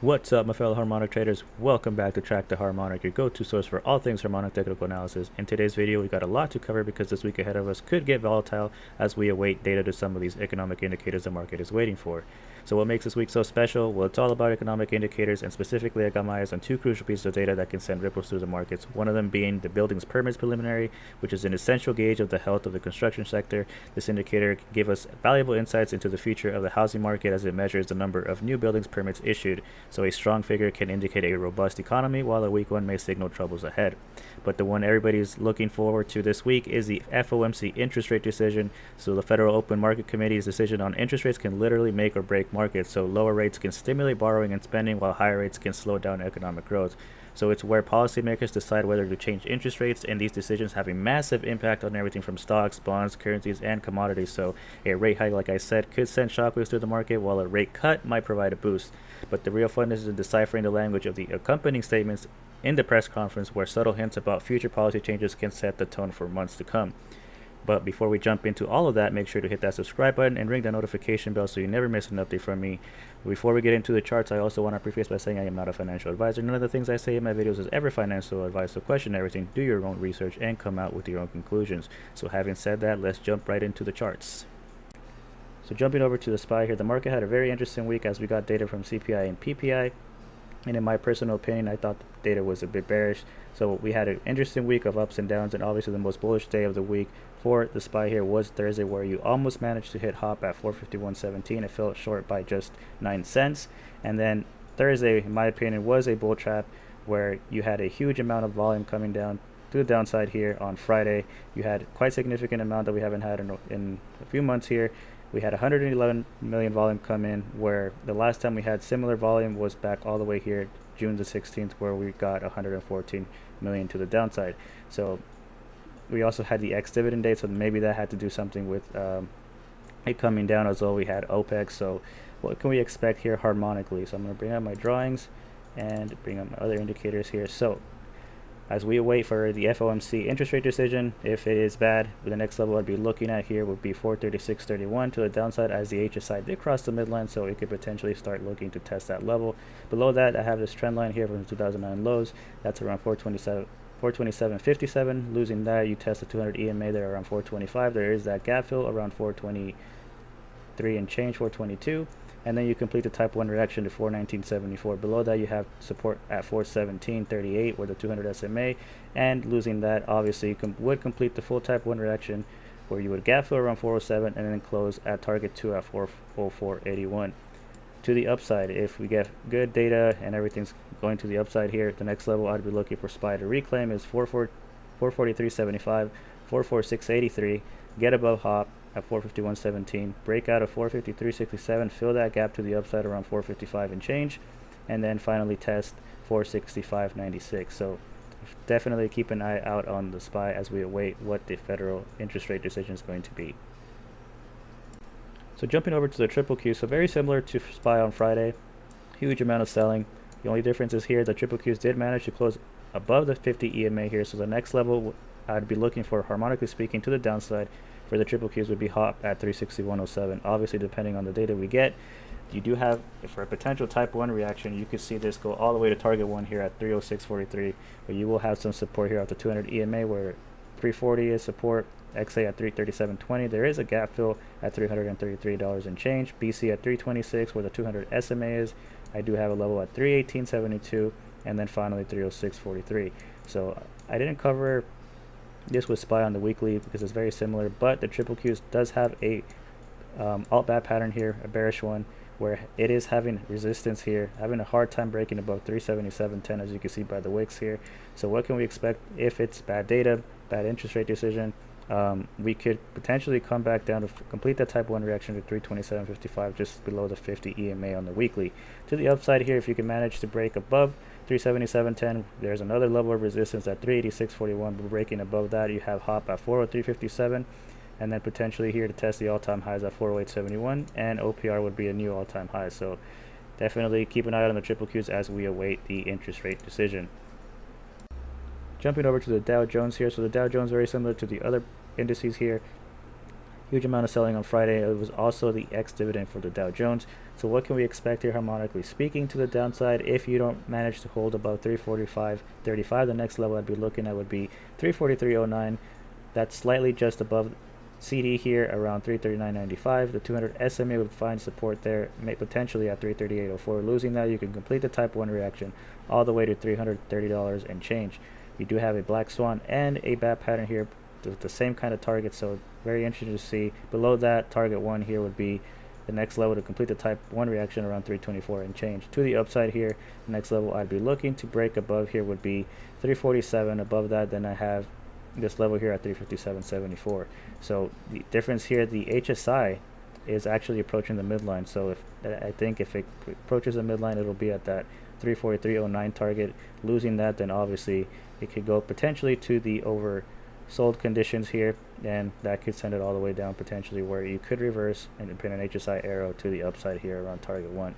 What's up, my fellow harmonic traders? Welcome back to Track the Harmonic, your go-to source for all things harmonic technical analysis. In today's video, we got a lot to cover because this week ahead of us could get volatile as we await data to some of these economic indicators the market is waiting for. So what makes this week so special? Well, it's all about economic indicators, and specifically I got my eyes on two crucial pieces of data that can send ripples through the markets. One of them being the buildings permits preliminary, which is an essential gauge of the health of the construction sector. This indicator can give us valuable insights into the future of the housing market as it measures the number of new buildings permits issued. So a strong figure can indicate a robust economy, while a weak one may signal troubles ahead. But the one everybody's looking forward to this week is the FOMC interest rate decision. So the Federal Open Market Committee's decision on interest rates can literally make or break markets. So lower rates can stimulate borrowing and spending, while higher rates can slow down economic growth. So it's where policymakers decide whether to change interest rates, and these decisions have a massive impact on everything from stocks, bonds, currencies, and commodities. So a rate hike, like I said, could send shockwaves through the market, while a rate cut might provide a boost. But the real fun is in deciphering the language of the accompanying statements in the press conference, where subtle hints about future policy changes can set the tone for months to come. But before we jump into all of that, make sure to hit that subscribe button and ring that notification bell so you never miss an update from me. Before we get into the charts, I also want to preface by saying I am not a financial advisor. None of the things I say in my videos is ever financial advice, so question everything, do your own research, and come out with your own conclusions. So having said that, let's jump right into the charts. So jumping over to the SPY here, the market had a very interesting week as we got data from CPI and PPI. And in my personal opinion, I thought the data was a bit bearish. So we had an interesting week of ups and downs, and obviously the most bullish day of the week for the SPY here was Thursday, where you almost managed to hit hop at 451.17. It fell short by just 9 cents. And then Thursday, in my opinion, was a bull trap where you had a huge amount of volume coming down to the downside here. On Friday, you had quite significant amount that we haven't had in a few months here. We had 111 million volume come in, where the last time we had similar volume was back all the way here, June the 16th, where we got 114 million to the downside. So we also had the ex-dividend date, so maybe that had to do something with it coming down as well. We had OPEC, so what can we expect here harmonically? So I'm going to bring up my drawings and bring up my other indicators here. So as we await for the FOMC interest rate decision, if it is bad, the next level I'd be looking at here would be 436.31 to the downside, as the HSI did cross the midline, so it could potentially start looking to test that level. Below that, I have this trend line here from the 2009 lows. That's around 427.57. Losing that, you test the 200 EMA there around 425. There is that gap fill around 423 and change, 422. And then you complete the type 1 reaction to 419.74. Below that, you have support at 417.38 with the 200 SMA, and losing that, obviously, you would complete the full type 1 reaction, where you would gap fill around 407 and then close at target 2 at 404.81. To the upside, if we get good data and everything's going to the upside here, the next level I'd be looking for SPY to reclaim is 443.75, 446.83, get above hop at 451.17, break out of 453.67, fill that gap to the upside around 455 and change, and then finally test 465.96. So definitely keep an eye out on the SPY as we await what the federal interest rate decision is going to be. So jumping over to the triple Q, so very similar to SPY on Friday, huge amount of selling. The only difference is here the triple Qs did manage to close above the 50 EMA here, so the next level I'd be looking for, harmonically speaking, to the downside for the triple Qs would be hop at 361.07. Obviously, depending on the data we get, you do have, for a potential type 1 reaction, you could see this go all the way to target 1 here at 306.43, but you will have some support here at the 200 EMA, where 340 is support, XA at 337.20. There is a gap fill at $333 and change. BC at 326, where the 200 SMA is. I do have a level at 318.72, and then finally 306.43. So I didn't cover this with SPY on the weekly because it's very similar, but the triple Qs does have a alt bat pattern here, a bearish one, where it is having resistance here, having a hard time breaking above 377.10, as you can see by the wicks here. So what can we expect if it's bad data, bad interest rate decision? We could potentially come back down to complete that type 1 reaction to 327.55, just below the 50 EMA on the weekly. To the upside here, if you can manage to break above 377.10, there's another level of resistance at 386.41, but breaking above that, you have hop at 403.57, and then potentially here to test the all-time highs at 408.71, and OPR would be a new all-time high. So definitely keep an eye out on the triple Qs as we await the interest rate decision. Jumping over to the Dow Jones here, so the Dow Jones very similar to the other indices here. Huge amount of selling on Friday. It was also the ex-dividend for the Dow Jones. So what can we expect here, harmonically speaking, to the downside? If you don't manage to hold above 345.35, the next level I'd be looking at would be 343.09. That's slightly just above CD here around 339.95. The 200 SMA would find support there, potentially at 338.04. Losing that, you can complete the type 1 reaction all the way to $330 and change. You do have a black swan and a bat pattern here with the same kind of target, so very interesting to see. Below that, target 1 here would be the next level to complete the type 1 reaction around 324 and change. To the upside here, the next level I'd be looking to break above here would be 347. Above that, then I have this level here at 357.74. So the difference here, the HSI is actually approaching the midline. So I think if it approaches the midline, it'll be at that 343.09 target. Losing that, then obviously it could go potentially to the oversold conditions here, and that could send it all the way down potentially, where you could reverse and pin an HSI arrow to the upside here around target 1.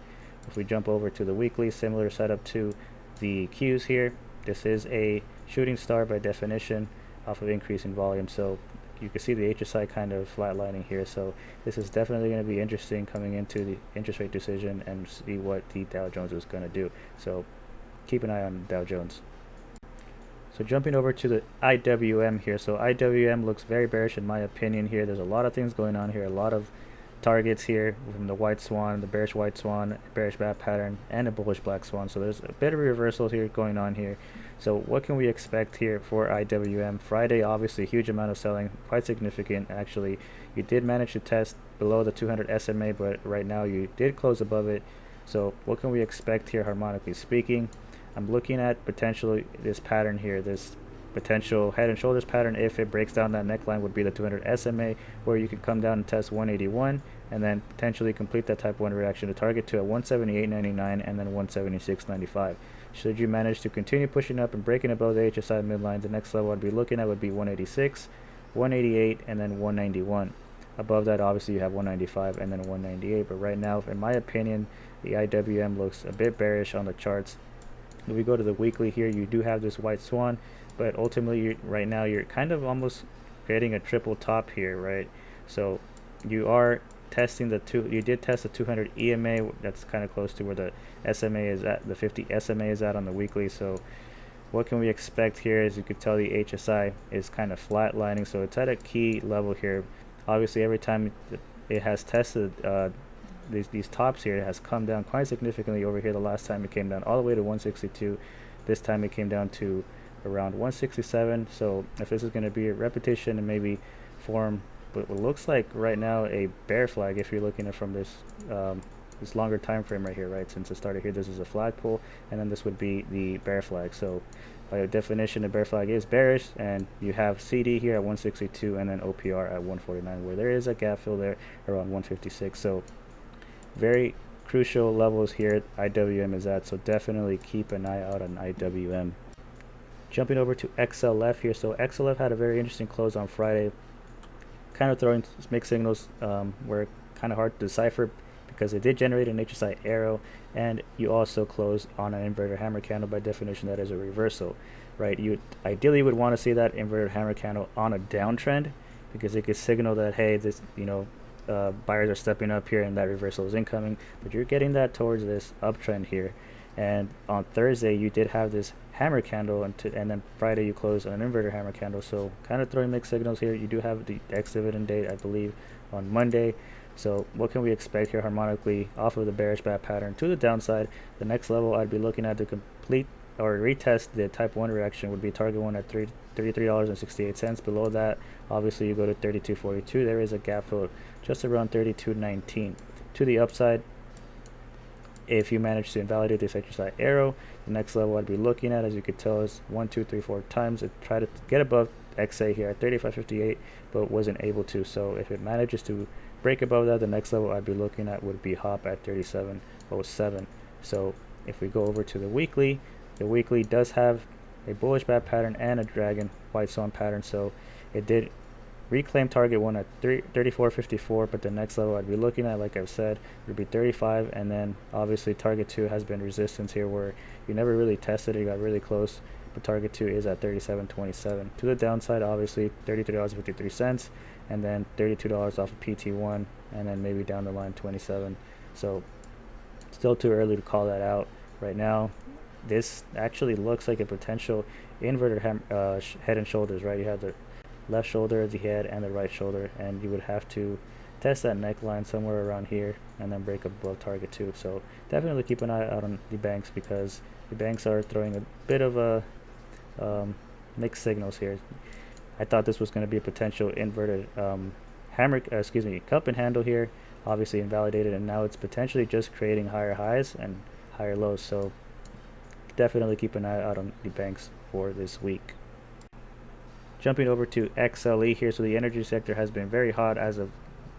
If we jump over to the weekly, similar setup to the Qs here. This is a shooting star by definition off of increasing volume, so you can see the HSI kind of flatlining here. So this is definitely going to be interesting coming into the interest rate decision and see what the Dow Jones is going to do. So keep an eye on Dow Jones. So jumping over to the IWM here. So IWM looks very bearish in my opinion here. There's a lot of things going on here, a lot of targets here from the white swan, the bearish white swan, bearish bat pattern, and a bullish black swan. So there's a bit of a reversal here going on here. So what can we expect here for IWM? Friday, obviously a huge amount of selling, quite significant actually. You did manage to test below the 200 SMA, but right now you did close above it. So what can we expect here, harmonically speaking? I'm looking at potentially this pattern here, this potential head and shoulders pattern. If it breaks down that neckline, would be the 200 SMA, where you could come down and test 181 and then potentially complete that type 1 reaction to target to at 178.99 and then 176.95. Should you manage to continue pushing up and breaking above the HSI midline, the next level I'd be looking at would be 186, 188, and then 191. Above that, obviously you have 195 and then 198, but right now, in my opinion, the IWM looks a bit bearish on the charts. If we go to the weekly here, you do have this white swan, but ultimately right now you're kind of almost creating a triple top here, right? So you are testing you did test the 200 EMA. That's kind of close to where the SMA is at, the 50 SMA is at on the weekly. So what can we expect here? As you could tell, the HSI is kind of flatlining, so it's at a key level here. Obviously every time it has tested these tops here, it has come down quite significantly. Over here, the last time it came down all the way to 162. This time it came down to around 167. So if this is going to be a repetition and maybe form what looks like right now a bear flag, if you're looking at from this this longer time frame right here, right? Since it started here, this is a flagpole, and then this would be the bear flag. So by definition, the bear flag is bearish, and you have CD here at 162 and then OPR at 149, where there is a gap fill there around 156. So very crucial levels here IWM is at, so definitely keep an eye out on IWM. Jumping over to XLF here. So XLF had a very interesting close on Friday, kind of throwing mixed signals, were kind of hard to decipher because it did generate an HSI arrow, and you also closed on an inverted hammer candle. By definition, that is a reversal, right? You ideally would want to see that inverted hammer candle on a downtrend, because it could signal that, hey, this, buyers are stepping up here and that reversal is incoming. But you're getting that towards this uptrend here, and on Thursday you did have this hammer candle, and then Friday you closed on an inverted hammer candle. So kind of throwing mixed signals here. You do have the ex-dividend date, I believe, on Monday. So what can we expect here harmonically off of the bearish bat pattern to the downside? The next level I'd be looking at to complete or retest the type 1 reaction would be target 1 at $33.68. Below that, obviously, you go to 32.42. There is a gap fill just around 32.19. To the upside, if you manage to invalidate this HSI arrow, the next level I'd be looking at, as you could tell, is 1, 2, 3, 4 times. It tried to get above XA here at 35.58, but wasn't able to. So if it manages to break above that, the next level I'd be looking at would be hop at 37.07. So if we go over to the weekly does have a bullish bat pattern and a dragon white swan pattern. So it did reclaim target 1 at 34.54, but the next level I'd be looking at, like I've said, would be 35, and then obviously target 2 has been resistance here, where you never really tested it, you got really close, but target 2 is at $37.27. To the downside, obviously $33.53, and then $32 off of PT1, and then maybe down the line 27. So still too early to call that out right now. This actually looks like a potential inverted head and shoulders, right? You have the left shoulder, the head, and the right shoulder, and you would have to test that neckline somewhere around here and then break up above target 2. So definitely keep an eye out on the banks, because the banks are throwing a bit of a mixed signals here. I thought this was going to be a potential inverted cup and handle here, obviously invalidated, and now it's potentially just creating higher highs and higher lows. So definitely keep an eye out on the banks for this week. Jumping over to XLE here, so the energy sector has been very hot as of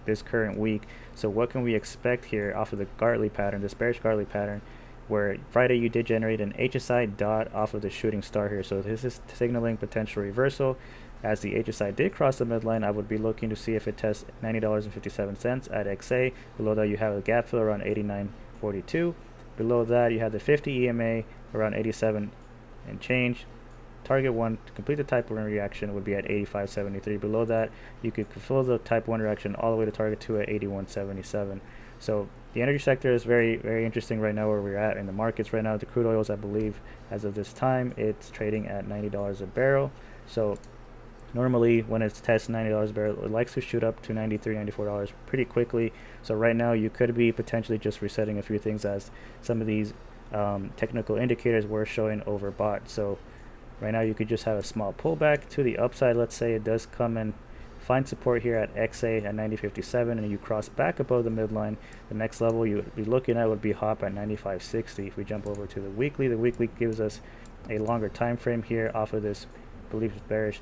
this current week. So what can we expect here off of the Gartley pattern, this bearish Gartley pattern, where Friday you did generate an HSI dot off of the shooting star here. So this is signaling potential reversal. As the HSI did cross the midline, I would be looking to see if it tests $90.57 at XA. Below that you have a gap fill around 89.42. Below that you have the 50 EMA around 87 and change. Target 1 to complete the type 1 reaction would be at 85.73. Below that, you could fulfill the type 1 reaction all the way to target 2 at 81.77. So the energy sector is very, very interesting right now where we're at in the markets right now. The crude oils, I believe, as of this time, it's trading at $90 a barrel. So normally when it tests $90 a barrel, it likes to shoot up to $93, $94 pretty quickly. So right now you could be potentially just resetting a few things, as some of these technical indicators were showing overbought. So right now you could just have a small pullback to the upside. Let's say it does come and find support here at XA at 90.57, and you cross back above the midline. The next level you would be looking at would be HOP at 95.60. If we jump over to the weekly gives us a longer time frame here off of this, I believe it's bearish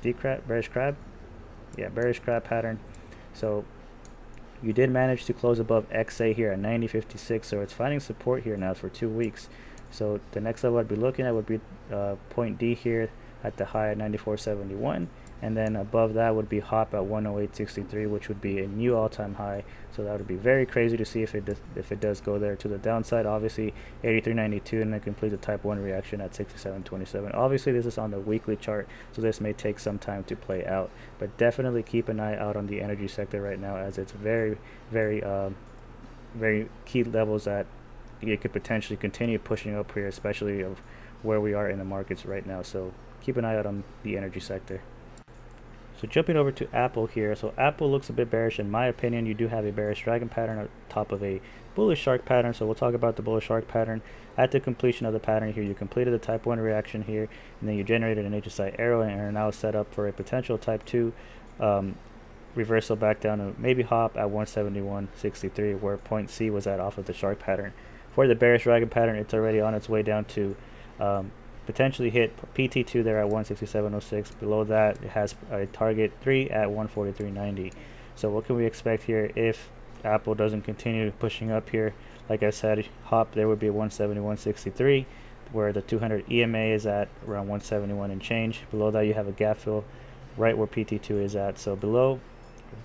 crab pattern. So you did manage to close above XA here at 90.56, so it's finding support here now for 2 weeks. So the next level I'd be looking at would be point D here at the high at 94.71, and then above that would be HOP at 108.63, which would be a new all-time high. So that would be very crazy to see if it does go there. To the downside, obviously 83.92, and then complete the type 1 reaction at 67.27. Obviously this is on the weekly chart, so this may take some time to play out, but definitely keep an eye out on the energy sector right now, as it's very, very key levels that it could potentially continue pushing up here, especially of where we are in the markets right now. So keep an eye out on the energy sector. So jumping over to Apple here, so Apple looks a bit bearish in my opinion. You do have a bearish dragon pattern on top of a bullish shark pattern, so we'll talk about the bullish shark pattern. At the completion of the pattern here, you completed the type 1 reaction here, and then you generated an HSI arrow and are now set up for a potential type 2 reversal back down to maybe HOP at 171.63, where point C was at off of the shark pattern. For the bearish dragon pattern, it's already on its way down to potentially hit PT2 there at 167.06. Below that, it has a target 3 at 143.90. So what can we expect here if Apple doesn't continue pushing up here? Like I said, HOP there would be 171.63, where the 200 EMA is at around 171 and change. Below that, you have a gap fill right where PT2 is at. So below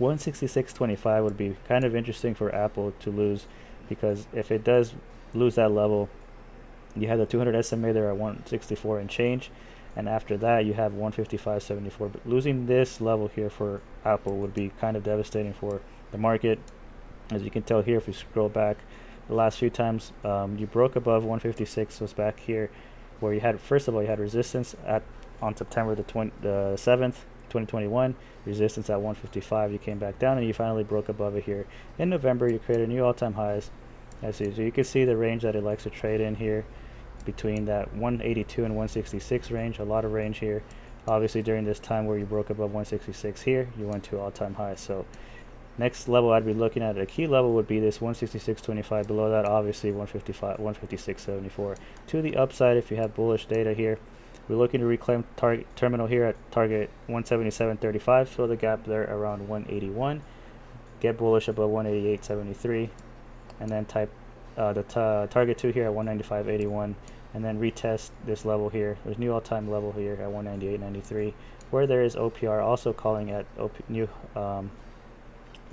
166.25 would be kind of interesting for Apple to lose, because if it does lose that level, you have the 200 SMA there at 164 and change, and after that you have 155.74. But losing this level here for Apple would be kind of devastating for the market. As you can tell here, if you scroll back the last few times, you broke above 156, was back here where you had, first of all, you had resistance on September the 7th 2021, resistance at 155. You came back down and you finally broke above it here in November. You created new all-time highs. So you can see the range that it likes to trade in here, between that 182 and 166 range. A lot of range here. Obviously during this time where you broke above 166 here, you went to all-time highs. So next level I'd be looking at, a key level would be this 166.25. Below that, obviously 156.74. To the upside, if you have bullish data here, we're looking to reclaim target terminal here at target 177.35. Fill the gap there around 181. Get bullish above 188.73. And then type the target 2 here at 195.81, and then retest this level here. There's new all-time level here at 198.93, where there is OPR also calling at new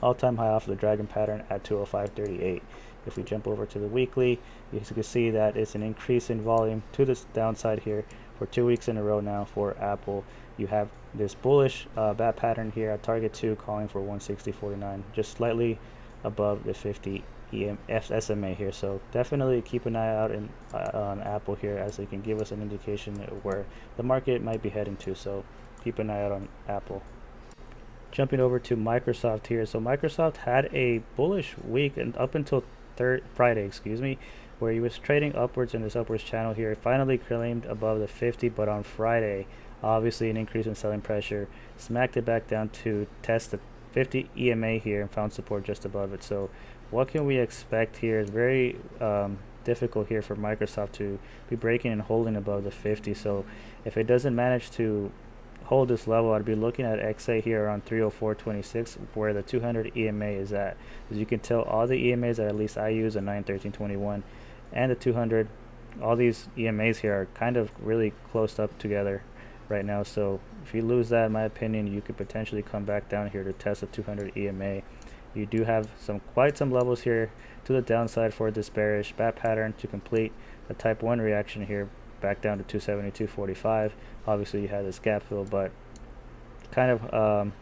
all-time high off of the dragon pattern at 205.38. If we jump over to the weekly, you can see that it's an increase in volume to this downside here, for 2 weeks in a row now for Apple. You have this bullish bat pattern here at target 2 calling for 160.49, just slightly above the 50 SMA here. So definitely keep an eye out on Apple here, as they can give us an indication where the market might be heading to. So keep an eye out on Apple. Jumping over to Microsoft here. So Microsoft had a bullish week and up until Friday, where he was trading upwards in this upwards channel here. It finally claimed above the 50, but on Friday, obviously an increase in selling pressure, smacked it back down to test the 50 EMA here and found support just above it. So what can we expect here is very difficult here for Microsoft to be breaking and holding above the 50. So if it doesn't manage to hold this level, I'd be looking at XA here around 304.26, where the 200 EMA is at. As you can tell, all the EMAs that at least I use, a 913.21 and the 200, all these EMAs here are kind of really close up together right now. So if you lose that, in my opinion, you could potentially come back down here to test the 200 EMA. You do have quite some levels here to the downside for this bearish bat pattern to complete a type 1 reaction here back down to 272.45. Obviously you have this gap fill, but kind of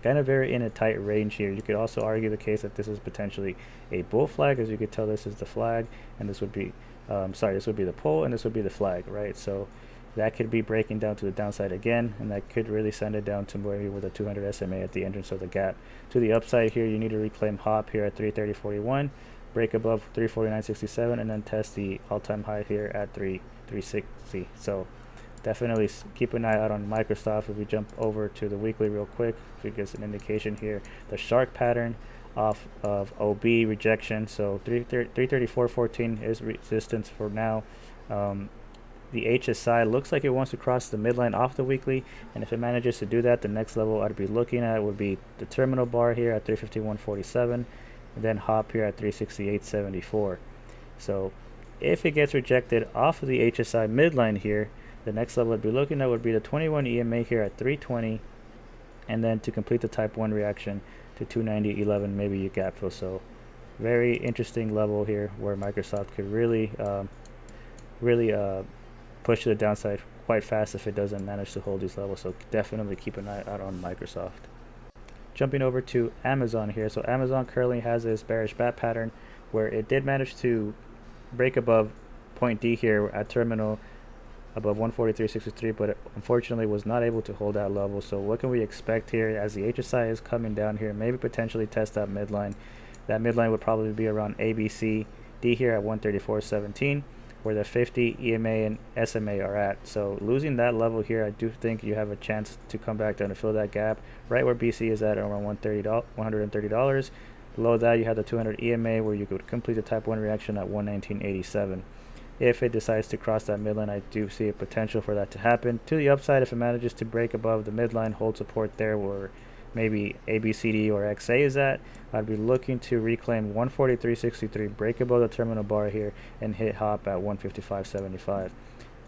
very in a tight range here. You could also argue the case that this is potentially a bull flag. As you could tell, this is the flag, and this would be this would be the pull, and this would be the flag, right? So that could be breaking down to the downside again, and that could really send it down to where with a 200 SMA at the entrance of the gap. To the upside here, you need to reclaim hop here at 330.41, break above 349.67, and then test the all-time high here at 360. So definitely keep an eye out on Microsoft. If we jump over to the weekly real quick, if it gives an indication here, the shark pattern off of OB rejection. So 334.14 is resistance for now. The HSI looks like it wants to cross the midline off the weekly, and if it manages to do that, the next level I'd be looking at would be the terminal bar here at 351.47, and then hop here at 368.74. So if it gets rejected off of the HSI midline here, the next level I'd be looking at would be the 21 EMA here at 320, and then to complete the type 1 reaction to 290.11, maybe you gap fill. So very interesting level here where Microsoft could really push to the downside quite fast if it doesn't manage to hold these levels. So definitely keep an eye out on Microsoft. Jumping over to Amazon here. So Amazon currently has this bearish bat pattern where it did manage to break above point D here at terminal above 143.63, but it unfortunately was not able to hold that level. So what can we expect here as the HSI is coming down here? Maybe potentially test that midline. That midline would probably be around ABCD here at 134.17, where the 50 EMA and SMA are at. So losing that level here, I do think you have a chance to come back down to fill that gap right where BC is at around $130. Below that, you have the 200 EMA where you could complete the type 1 reaction at 119.87. If it decides to cross that midline, I do see a potential for that to happen. To the upside, if it manages to break above the midline, hold support there where maybe ABCD or XA is at, I'd be looking to reclaim 143.63, break above the terminal bar here, and hit hop at 155.75.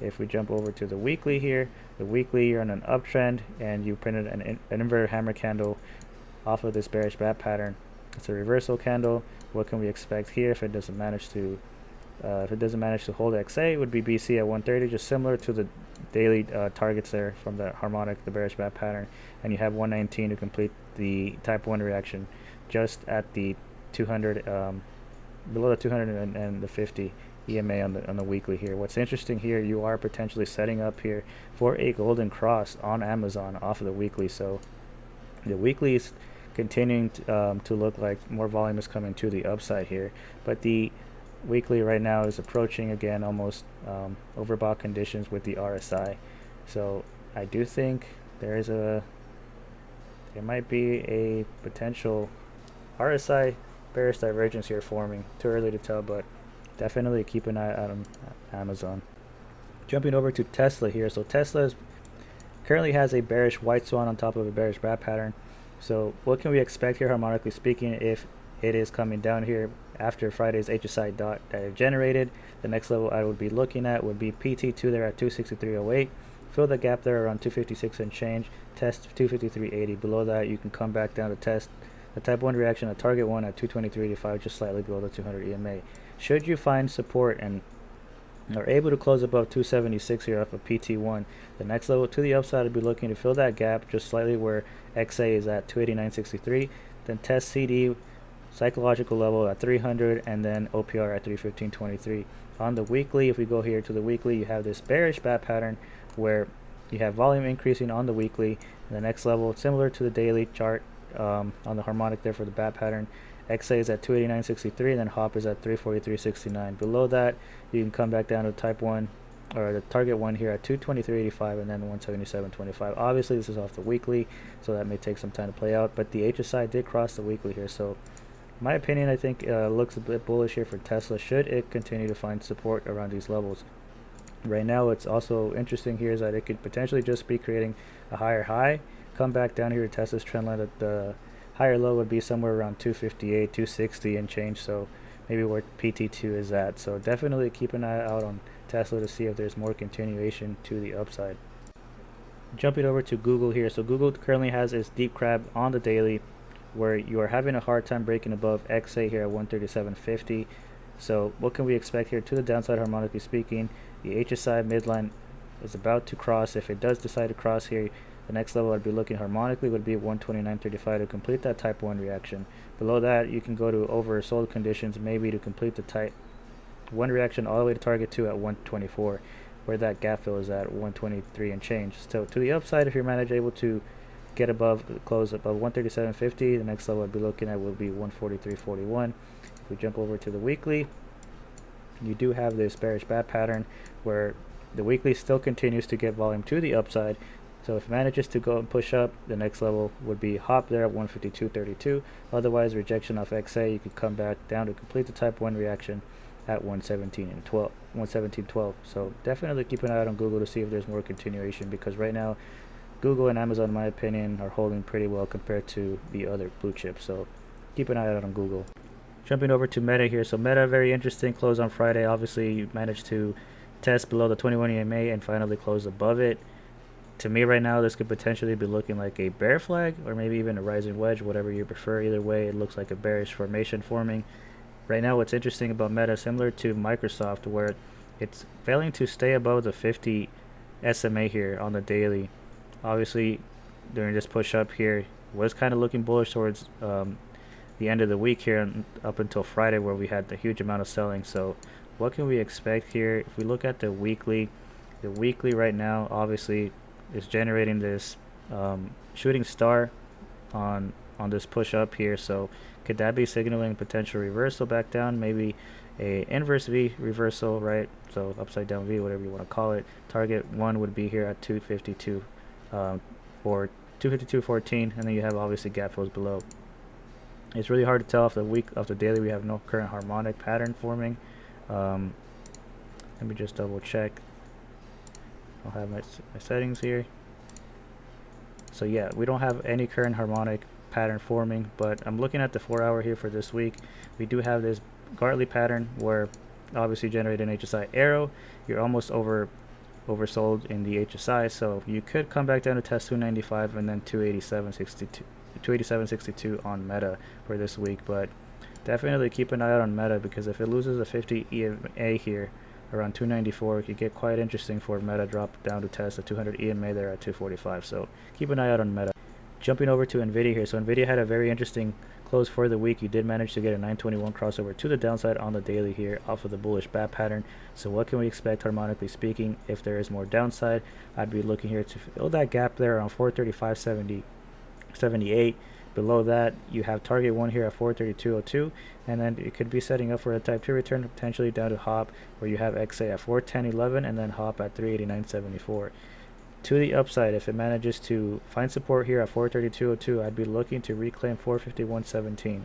If we jump over to the weekly here, the weekly, you're on an uptrend, and you printed an inverted hammer candle off of this bearish bat pattern. It's a reversal candle. What can we expect here if it doesn't manage to hold XA? It would be BC at 130, just similar to the daily targets there from the Harmonic, the bearish bat pattern, and you have 119 to complete the type 1 reaction just at the 200, below the 200 and the 50 EMA on the weekly here. What's interesting here, you are potentially setting up here for a golden cross on Amazon off of the weekly. So the weekly is continuing to look like more volume is coming to the upside here, but the weekly right now is approaching again almost overbought conditions with the RSI. So I do think there might be a potential RSI bearish divergence here forming. Too early to tell, but definitely keep an eye out on Amazon. Jumping over to Tesla here. So Tesla currently has a bearish white swan on top of a bearish bat pattern. So what can we expect here, harmonically speaking, if it is coming down here after Friday's HSI dot that it generated? The next level I would be looking at would be PT2 there at 263.08. Fill the gap there around 256 and change. Test 253.80. Below that, you can come back down to test the type 1 reaction at target 1 at 223.85, just slightly below the 200 EMA. Should you find support and are able to close above 276 here off of PT1. The next level to the upside would be looking to fill that gap just slightly where XA is at 289.63. Then test CD psychological level at 300 and then OPR at 315.23. On the weekly, if we go here to the weekly, you have this bearish bat pattern where you have volume increasing on the weekly. And the next level, similar to the daily chart on the harmonic there for the bat pattern, XA is at 289.63 and then hop is at 343.69. Below that, you can come back down to type 1 or the target 1 here at 223.85 and then 177.25. Obviously, this is off the weekly, so that may take some time to play out, but the HSI did cross the weekly here. So in my opinion, I think looks a bit bullish here for Tesla should it continue to find support around these levels. Right now, what's also interesting here is that it could potentially just be creating a higher high, come back down here to Tesla's trend line. At the higher low would be somewhere around 258, 260 and change, so maybe where PT2 is at. So definitely keep an eye out on Tesla to see if there's more continuation to the upside. Jumping over to Google here, so Google currently has its deep crab on the daily where you are having a hard time breaking above XA here at 137.50. So what can we expect here to the downside, harmonically speaking? The HSI midline is about to cross. If it does decide to cross here, the next level I'd be looking harmonically would be 129.35 to complete that type 1 reaction. Below that, you can go to oversold conditions, maybe to complete the type 1 reaction all the way to target 2 at 124, where that gap fill is at 123 and change. So to the upside, if you're able to get above, close above 137.50, the next level I'd be looking at will be 143.41. If we jump over to the weekly, you do have this bearish bat pattern where the weekly still continues to get volume to the upside. So if it manages to go and push up, the next level would be hop there at 152.32. Otherwise, rejection off XA, you could come back down to complete the type 1 reaction at 117.12. So definitely keep an eye out on Google to see if there's more continuation, because right now Google and Amazon, in my opinion, are holding pretty well compared to the other blue chips. So keep an eye out on Google. Jumping over to Meta here. So Meta, very interesting close on Friday. Obviously, you managed to test below the 21 EMA and finally close above it. To me right now, this could potentially be looking like a bear flag or maybe even a rising wedge, whatever you prefer. Either way, it looks like a bearish formation forming. Right now, what's interesting about Meta, similar to Microsoft, where it's failing to stay above the 50 SMA here on the daily. Obviously, during this push up here, was kind of looking bullish towards the end of the week here and up until Friday, where we had the huge amount of selling. So what can we expect here? If we look at the weekly right now obviously is generating this shooting star on this push up here. So could that be signaling potential reversal back down, maybe a inverse V reversal, right? So upside down V, whatever you want to call it. Target 1 would be here at 252 or 252.14, and then you have obviously gap fills below. It's really hard to tell off the daily. We have no current harmonic pattern forming. Let me just double check. I'll have my settings here. So yeah, we don't have any current harmonic pattern forming, but I'm looking at the 4-hour here for this week. We do have this Gartley pattern where obviously generate an HSI arrow. You're almost oversold in the HSI, so you could come back down to test 295 and then 287.62 on Meta for this week. But definitely keep an eye out on Meta, because if it loses a 50 EMA here around 294, it could get quite interesting for Meta drop down to test a 200 EMA there at 245. So keep an eye out on Meta. Jumping over to NVIDIA here. So NVIDIA had a very interesting close for the week. You did manage to get a 921 crossover to the downside on the daily here off of the bullish bat pattern. So what can we expect harmonically speaking if there is more downside? I'd be looking here to fill that gap there around 435.78. Below that, you have target 1 here at 432.02, and then it could be setting up for a type 2 return, potentially down to hop, where you have XA at 410.11 and then hop at 389.74. To the upside, if it manages to find support here at 432.02, I'd be looking to reclaim 451.17.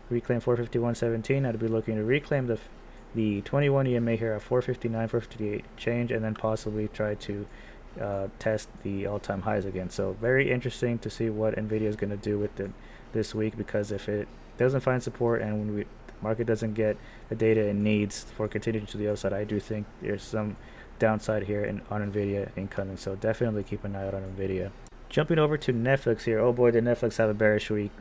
Reclaim 451.17, I'd be looking to reclaim the 21 EMA here at 459, 458 change, and then possibly try to test the all-time highs again. So very interesting to see what NVIDIA is going to do with it this week, because if it doesn't find support and when the market doesn't get the data it needs for continuing to the upside, I do think there's some downside here on NVIDIA incoming. So definitely keep an eye out on NVIDIA. Jumping over to Netflix here. Oh boy, did Netflix have a bearish week.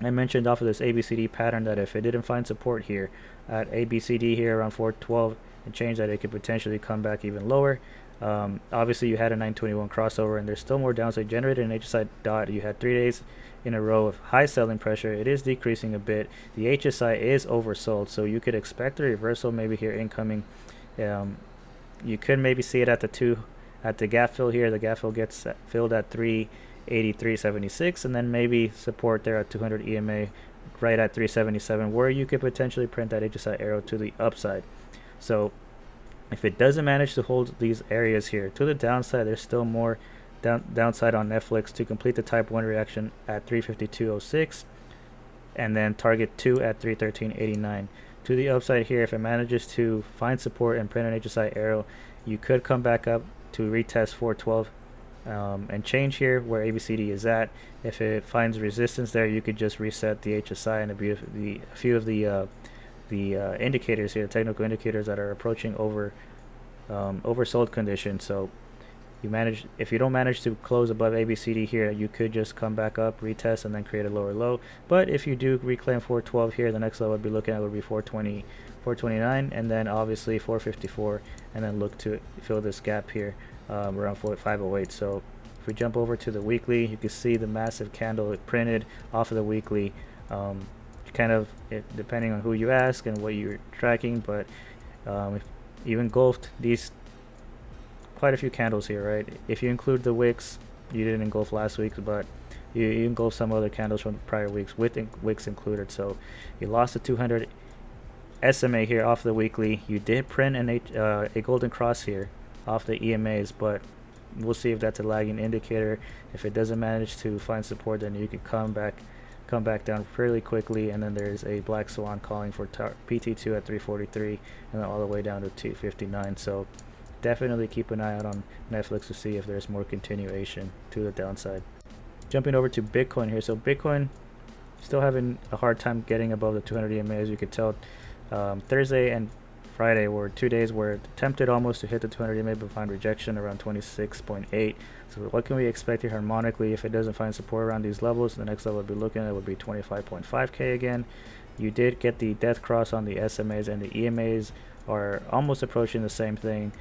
I mentioned off of this ABCD pattern that if it didn't find support here at ABCD here around 412 and change that, it could potentially come back even lower. Obviously you had a 921 crossover, and there's still more downside generated in HSI dot. You had 3 days in a row of high selling pressure. It is decreasing a bit. The HSI is oversold, so you could expect a reversal maybe here incoming. You could maybe see it at the gap fill here. The gap fill gets filled at 383.76, and then maybe support there at 200 EMA right at 377, where you could potentially print that HSI arrow to the upside. So if it doesn't manage to hold these areas here to the downside, there's still more downside on NFLX to complete the type 1 reaction at 352.06, and then target 2 at 313.89. To the upside here, if it manages to find support and print an HSI arrow, you could come back up to retest 412 and change here where ABCD is at. If it finds resistance there, you could just reset the HSI and a few of the indicators here, technical indicators that are approaching oversold condition. So if you don't manage to close above ABCD here, you could just come back up, retest, and then create a lower low. But if you do reclaim 412 here, the next level I'd be looking at would be 420, 429, and then obviously 454, and then look to fill this gap here around 508. So if we jump over to the weekly, you can see the massive candle it printed off of the weekly. Depending on who you ask and what you're tracking, but you engulfed these quite a few candles here, right? If you include the wicks, you didn't engulf last week, but you engulfed some other candles from the prior weeks with wicks included. So you lost the 200 SMA here off the weekly. You did print a golden cross here off the EMAs, but we'll see if that's a lagging indicator. If it doesn't manage to find support, then you can come back down fairly quickly, and then there's a black swan calling for PT2 at 343, and then all the way down to 259. So definitely keep an eye out on Netflix to see if there's more continuation to the downside. Jumping over to Bitcoin here. So Bitcoin still having a hard time getting above the 200 EMA, as you could tell. Thursday and Friday were 2 days where it attempted almost to hit the 200 EMA but find rejection around 26.8. So what can we expect here harmonically if it doesn't find support around these levels? The next level we'd be looking at would be 25.5K again. You did get the death cross on the SMAs, and the EMAs are almost approaching the same thing,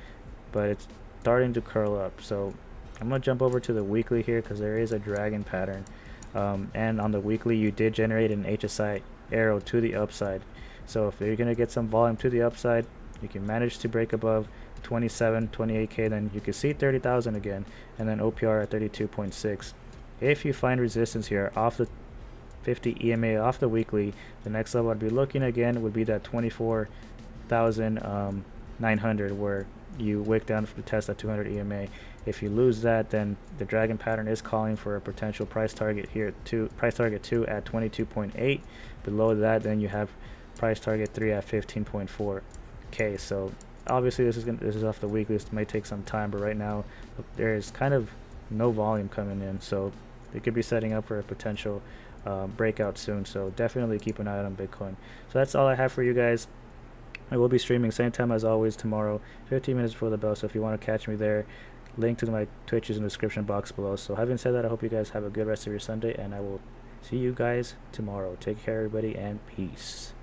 but it's starting to curl up. So I'm going to jump over to the weekly here because there is a dragon pattern. And on the weekly, you did generate an HSI arrow to the upside. So if you're going to get some volume to the upside, you can manage to break above 27, 28K, then you can see 30,000 again, and then OPR at 32.6. If you find resistance here off the 50 EMA off the weekly, the next level I'd be looking again would be that 24,900 where you wick down to test that 200 EMA. If you lose that, then the dragon pattern is calling for a potential price target here, price target 2 at 22.8. Below that, then you have price target 3 at 15.4K. So obviously this is off the weekly. This may take some time, but right now there is kind of no volume coming in, so they could be setting up for a potential breakout soon. So definitely keep an eye out on Bitcoin. So that's all I have for you guys. I will be streaming same time as always tomorrow, 15 minutes before the bell. So if you want to catch me there, link to my Twitch is in the description box below. So having said that, I hope you guys have a good rest of your Sunday, and I will see you guys tomorrow. Take care, everybody, and peace.